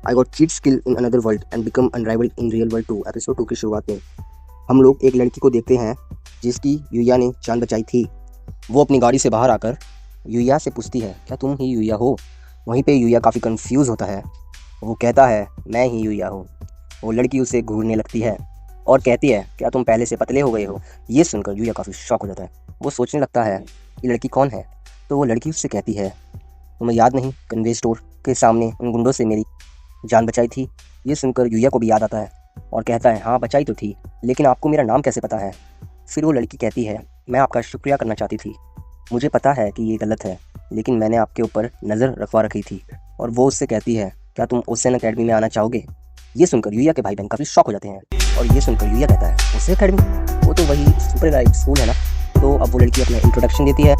I got cheat skill in another world and become unrivalled in real world 2 episode 2 की शुरुआत में हम लोग एक लड़की को देखते हैं जिसकी यूया ने जान बचाई थी। वो अपनी गाड़ी से बाहर आकर यूया से पूछती है, क्या तुम ही यूया हो? वहीं पे यूया काफ़ी कंफ्यूज होता है। वो कहता है, मैं ही यूया हूँ। वो लड़की उसे घूरने लगती है और कहती है, क्या तुम पहले से पतले हो गए हो? ये सुनकर यूया काफ़ी शॉक हो जाता है। वो सोचने लगता है ये लड़की कौन है। तो वो लड़की उससे कहती है, तुम्हें याद नहीं, कन्वे स्टोर के सामने उन गुंडों से मेरी जान बचाई थी? ये सुनकर यूया को भी याद आता है और कहता है, हाँ बचाई तो थी, लेकिन आपको मेरा नाम कैसे पता है? फिर वो लड़की कहती है, मैं आपका शुक्रिया करना चाहती थी। मुझे पता है कि ये गलत है, लेकिन मैंने आपके ऊपर नज़र रखवा रखी थी। और वो उससे कहती है, क्या तुम ओसेन अकेडमी में आना चाहोगे? ये सुनकर यूया के भाई बहन काफ़ी शॉक हो जाते हैं और ये सुनकर यूया कहता है, ओसेन अकेडमी? वो तो वही सुपर लाइट स्कूल है ना। तो अब वो लड़की अपना इंट्रोडक्शन देती है।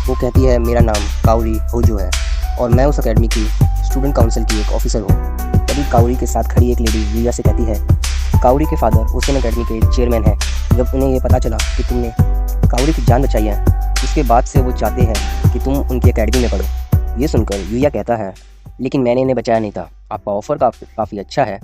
वो कहती है, मेरा नाम काउरी होजो है और मैं उस अकेडमी की स्टूडेंट काउंसिल की एक ऑफिसर हूँ। तभी काउरी के साथ खड़ी एक लेडी यूया से कहती है, काउरी के फादर ओसेन अकेडमी के चेयरमैन हैं। जब उन्हें ये पता चला कि तुमने काउरी की जान बचाई है, उसके बाद से वो चाहते हैं कि तुम उनकी अकेडमी में पढ़ो। ये सुनकर यूया कहता है, लेकिन मैंने इन्हें बचाया नहीं था। आपका ऑफ़र काफ़ी अच्छा है,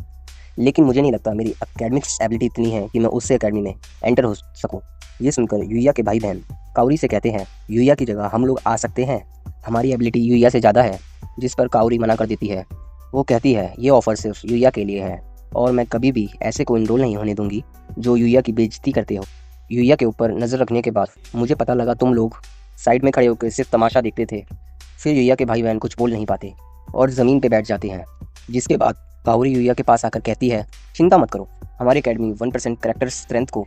लेकिन मुझे नहीं लगता मेरी एकेडमिक्स एबिलिटी इतनी है कि मैं उससे अकेडमी में एंटर हो सकूं। ये सुनकर यूया के भाई बहन काउरी से कहते हैं, यूया की जगह हम लोग आ सकते हैं, हमारी एबिलिटी यूया से ज़्यादा है। जिस पर काउरी मना कर देती है। वो कहती है, ये ऑफ़र सिर्फ यूया के लिए है और मैं कभी भी ऐसे को इनरोल नहीं होने दूंगी जो यूया की बेइज्जती करते हो। यूया के ऊपर नज़र रखने के बाद मुझे पता लगा तुम लोग साइड में खड़े होकर सिर्फ तमाशा देखते थे। फिर यूया के भाई बहन कुछ बोल नहीं पाते और ज़मीन पे बैठ जाते हैं। जिसके बाद काउरी यूया के पास आकर कहती है, चिंता मत करो, हमारी अकेडमी 1% करैक्टर स्ट्रेंथ को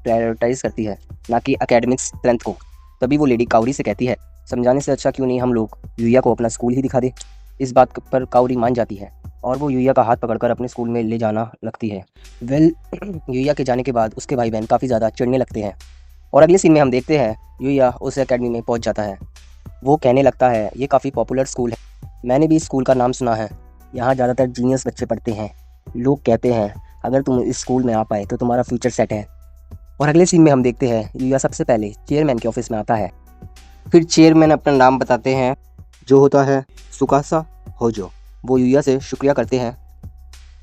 प्रायोरिटाइज करती है, ना कि एकेडमिक स्ट्रेंथ को। तभी वो लेडी काउरी से कहती है, समझाने से अच्छा क्यों नहीं हम लोग यूया को अपना स्कूल ही दिखा दे। इस बात पर काउरी मान जाती है और वो यूया का हाथ पकड़कर अपने स्कूल में ले जाना लगती है। यूया के जाने के बाद उसके भाई बहन काफ़ी ज़्यादा चिढ़ने लगते हैं और अगले सीन में हम देखते हैं यूया उस अकेडमी में पहुंच जाता है। वो कहने लगता है, ये काफ़ी पॉपुलर स्कूल है, मैंने भी इस स्कूल का नाम सुना है, यहाँ ज़्यादातर जीनियस बच्चे पढ़ते हैं। लोग कहते हैं अगर तुम इस स्कूल में आ पाए तो तुम्हारा फ्यूचर सेट है। और अगले सीन में हम देखते हैं यूया सबसे पहले चेयरमैन के ऑफिस में आता है। फिर चेयरमैन अपना नाम बताते हैं, जो होता है सुकासा होजो। वो यूया से शुक्रिया करते हैं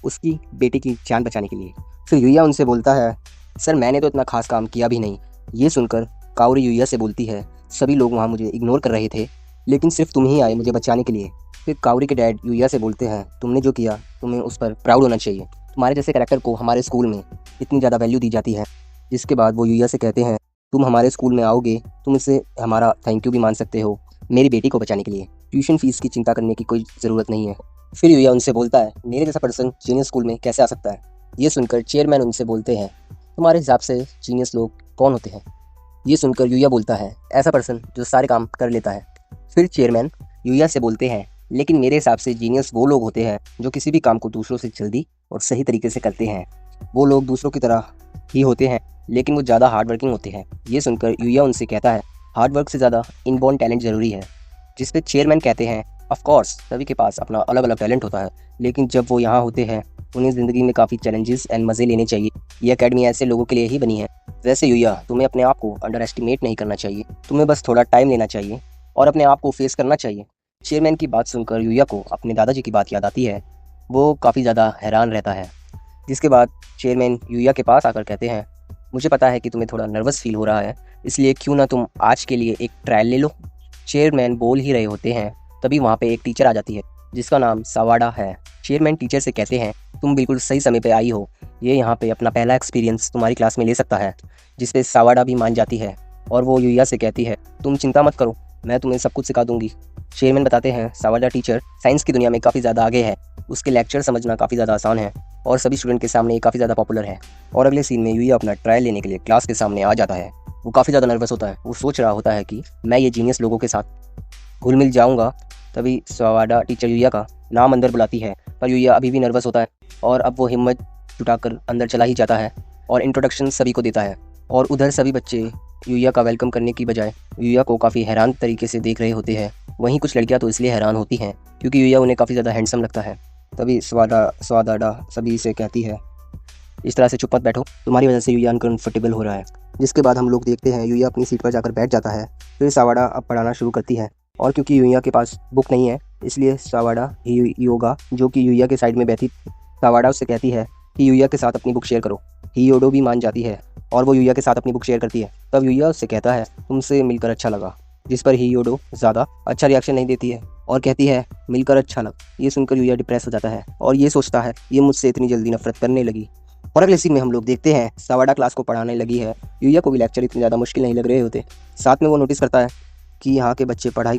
उसकी बेटी की जान बचाने के लिए। फिर यूया उनसे बोलता है, सर मैंने तो इतना खास काम किया भी नहीं। ये सुनकर काउरी यूया से बोलती है, सभी लोग वहाँ मुझे इग्नोर कर रहे थे, लेकिन सिर्फ तुम ही आए मुझे बचाने के लिए। फिर काउरी के डैड यूया से बोलते हैं, तुमने जो किया तुम्हें उस पर प्राउड होना चाहिए, तुम्हारे जैसे कैरेक्टर को हमारे स्कूल में इतनी ज़्यादा वैल्यू दी जाती है। जिसके बाद वो यूया से कहते हैं, तुम हमारे स्कूल में आओगे, तुम इससे हमारा थैंक यू भी मान सकते हो मेरी बेटी को बचाने के लिए। ट्यूशन फीस की चिंता करने की कोई ज़रूरत नहीं है। फिर यूया उनसे बोलता है, मेरे जैसा पर्सन जीनियस स्कूल में कैसे आ सकता है? ये सुनकर चेयरमैन उनसे बोलते हैं, तुम्हारे हिसाब से जीनियस लोग कौन होते हैं? ये सुनकर यूया बोलता है, ऐसा पर्सन जो सारे काम कर लेता है। फिर चेयरमैन यूया से बोलते हैं, लेकिन मेरे हिसाब से जीनियस वो लोग होते हैं जो किसी भी काम को दूसरों से जल्दी और सही तरीके से करते हैं। वो लोग दूसरों की तरह ही होते हैं, लेकिन वो ज़्यादा हार्ड वर्किंग होते हैं। ये सुनकर यूया उनसे कहता है, हार्ड वर्क से ज़्यादा इनबॉर्न टैलेंट ज़रूरी है। जिस पे चेयरमैन कहते हैं, ऑफ कोर्स सभी के पास अपना अलग अलग टैलेंट होता है, लेकिन जब वो यहाँ होते हैं उन्हें ज़िंदगी में काफ़ी चैलेंजेस एंड मज़े लेने चाहिए। ये अकेडमी ऐसे लोगों के लिए ही बनी है। वैसे यूया, तुम्हें अपने आप को अंडर एस्टिमेट नहीं करना चाहिए, तुम्हें बस थोड़ा टाइम लेना चाहिए और अपने आप को फेस करना चाहिए। चेयरमैन की बात सुनकर यूया को अपने दादाजी की बात याद आती है। वो काफ़ी ज़्यादा हैरान रहता है। जिसके बाद चेयरमैन यूया के पास आकर कहते हैं, मुझे पता है कि तुम्हें थोड़ा नर्वस फील हो रहा है, इसलिए क्यों ना तुम आज के लिए एक ट्रायल ले लो। चेयरमैन बोल ही रहे होते हैं, तभी वहाँ पे एक टीचर आ जाती है जिसका नाम सावाडा है। चेयरमैन टीचर से कहते हैं, तुम बिल्कुल सही समय पे आई हो, ये यहाँ पे अपना पहला एक्सपीरियंस तुम्हारी क्लास में ले सकता है। जिस पे सावाडा भी मान जाती है और वो यूया से कहती है, तुम चिंता मत करो, मैं तुम्हें सब कुछ सिखा दूंगी। चेयरमैन बताते हैं, सावाडा टीचर साइंस की दुनिया में काफ़ी ज़्यादा आगे है, उसके लेक्चर समझना काफ़ी ज़्यादा आसान है और सभी स्टूडेंट के सामने ये काफ़ी ज़्यादा पॉपुलर है। और अगले सीन में यूया अपना ट्रायल लेने के लिए क्लास के सामने आ जाता है। वो काफ़ी ज़्यादा नर्वस होता है। वो सोच रहा होता है कि मैं ये जीनियस लोगों के साथ घुल मिल जाऊँगा। तभी सावाडा टीचर यूया का नाम अंदर बुलाती है, पर यूया अभी भी नर्वस होता है और अब वो हिम्मत जुटाकर अंदर चला ही जाता है और इंट्रोडक्शन सभी को देता है। और उधर सभी बच्चे यूया का वेलकम करने की बजाय यूया को काफ़ी हैरान तरीके से देख रहे होते हैं। वहीं कुछ लड़कियां तो इसलिए हैरान होती हैं क्योंकि यूया उन्हें काफ़ी ज़्यादा हैंडसम लगता है। तभी स्वादाडा सभी से कहती है, इस तरह से चुप मत बैठो, तुम्हारी वजह से यूया अनकंफर्टेबल हो रहा है। जिसके बाद हम लोग देखते हैं यूया अपनी सीट पर जाकर बैठ जाता है। फिर सावाडा अब पढ़ाना शुरू करती है और क्योंकि यूया के पास बुक नहीं है इसलिए सावाडा हियोगा, जो कि यूया के साइड में बैठी, सावाडा उससे कहती है कि यूया के साथ अपनी बुक शेयर करो। हियोडो भी मान जाती है और वो यूया के साथ अपनी बुक शेयर करती है। तब यूया उससे कहता है तुमसे मिलकर अच्छा लगा, जिस पर हियोडो ज़्यादा अच्छा रिएक्शन नहीं देती है और कहती है मिलकर अच्छा लगा। ये सुनकर यूया डिप्रेस हो जाता है और ये सोचता है ये मुझसे इतनी जल्दी नफरत करने लगी। और अगले सीन में हम लोग देखते हैं सावाडा क्लास को पढ़ाने लगी है। यूया को भी लेक्चर इतने ज़्यादा मुश्किल नहीं लग रहे होते। साथ में वो नोटिस करता है कि यहाँ के बच्चे पढ़ाई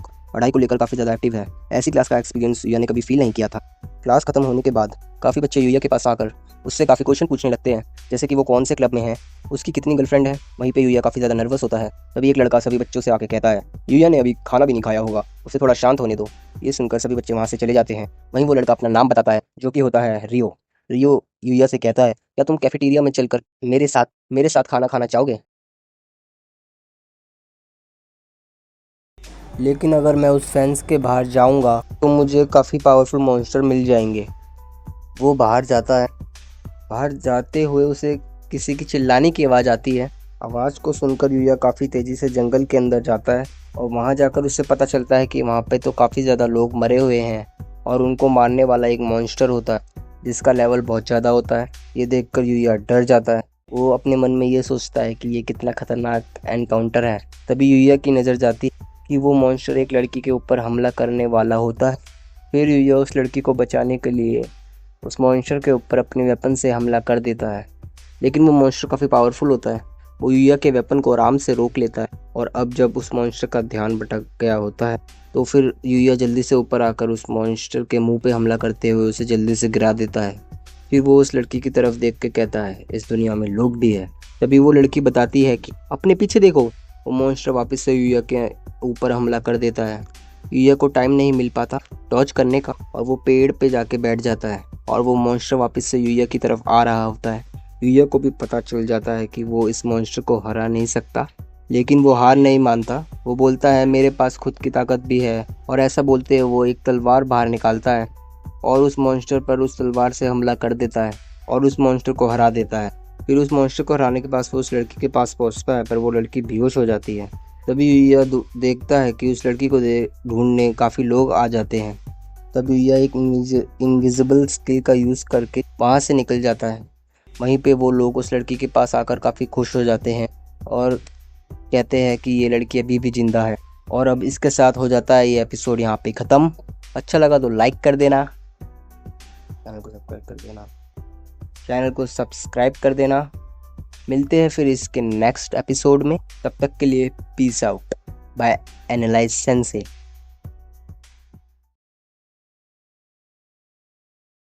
को लेकर काफ़ी ज़्यादा एक्टिव है। ऐसी क्लास का एक्सपीरियंस यूया ने कभी फील नहीं किया था। क्लास खत्म होने के बाद काफ़ी बच्चे यूया के पास आकर उससे काफ़ी क्वेश्चन पूछने लगते हैं, जैसे कि वो कौन से क्लब में है, उसकी कितनी गर्लफ्रेंड है। वहीं पे यूया काफ़ी ज़्यादा नर्वस होता है। तभी एक लड़का सभी बच्चों से आके कहता है यूया ने अभी खाना भी नहीं खाया होगा, उसे थोड़ा शांत होने दो। ये सुनकर सभी बच्चे वहाँ से चले जाते हैं। वहीं वो लड़का अपना नाम बताता है, जो कि होता है रियो। रियो यूया से कहता है क्या तुम कैफेटेरिया में चलकर मेरे साथ खाना खाना चाहोगे? लेकिन अगर मैं उस फेंस के बाहर जाऊंगा तो मुझे काफ़ी पावरफुल मॉन्स्टर मिल जाएंगे। वो बाहर जाता है। बाहर जाते हुए उसे किसी की चिल्लाने की आवाज़ आती है। आवाज़ को सुनकर यूया काफ़ी तेज़ी से जंगल के अंदर जाता है और वहाँ जाकर उसे पता चलता है कि वहाँ पे तो काफ़ी ज़्यादा लोग मरे हुए हैं और उनको मारने वाला एक मॉन्स्टर होता है जिसका लेवल बहुत ज़्यादा होता है। ये देखकर यूया डर जाता है। वो अपने मन में ये सोचता है कि ये कितना खतरनाक एनकाउंटर है। तभी यूया की नज़र जाती है कि वो मॉन्स्टर एक लड़की के ऊपर हमला करने वाला होता है। फिर यूया उस लड़की को बचाने के लिए उस मॉन्स्टर के ऊपर अपने वेपन से हमला कर देता है। लेकिन वो मॉन्स्टर काफ़ी पावरफुल होता है। वो यूया के वेपन को आराम से रोक लेता है और अब जब उस मॉन्स्टर का ध्यान भटक गया होता है तो फिर यूया जल्दी से ऊपर आकर उस मॉन्स्टर के मुंह पे हमला करते हुए उसे जल्दी से गिरा देता है। फिर वो उस लड़की की तरफ देख के कहता है इस दुनिया में लोग भी है। तभी वो लड़की बताती है कि अपने पीछे देखो। वो मॉन्स्टर वापस से यूया के ऊपर हमला कर देता है। यूया को टाइम नहीं मिल पाता डॉज करने का और वो पेड़ पे जाके बैठ जाता है और वो मॉन्स्टर वापस से यूया की तरफ आ रहा होता है। यूया को भी पता चल जाता है कि वो इस मॉन्स्टर को हरा नहीं सकता, लेकिन वो हार नहीं मानता। वो बोलता है मेरे पास खुद की ताकत भी है और ऐसा बोलते हुए वो एक तलवार बाहर निकालता है और उस मॉन्स्टर पर उस तलवार से हमला कर देता है और उस मॉन्स्टर को हरा देता है। फिर उस मॉन्स्टर को हराने के बाद वो उस लड़की के पास पहुंचता है पर वो लड़की बेहोश हो जाती है। तभी यूया देखता है कि उस लड़की को ढूंढने काफ़ी लोग आ जाते हैं। तभी यूया एक इनविजिबल स्किल का यूज़ करके वहाँ से निकल जाता है। वहीं पे वो लोग उस लड़की के पास आकर काफ़ी खुश हो जाते हैं और कहते हैं कि ये लड़की अभी भी जिंदा है। और अब इसके साथ हो जाता है ये एपिसोड यहाँ पे ख़त्म। अच्छा लगा तो लाइक कर देना, चैनल को सब्सक्राइब कर देना। मिलते हैं फिर इसके नेक्स्ट एपिसोड में। तब तक के लिए peace out bye analyze sense.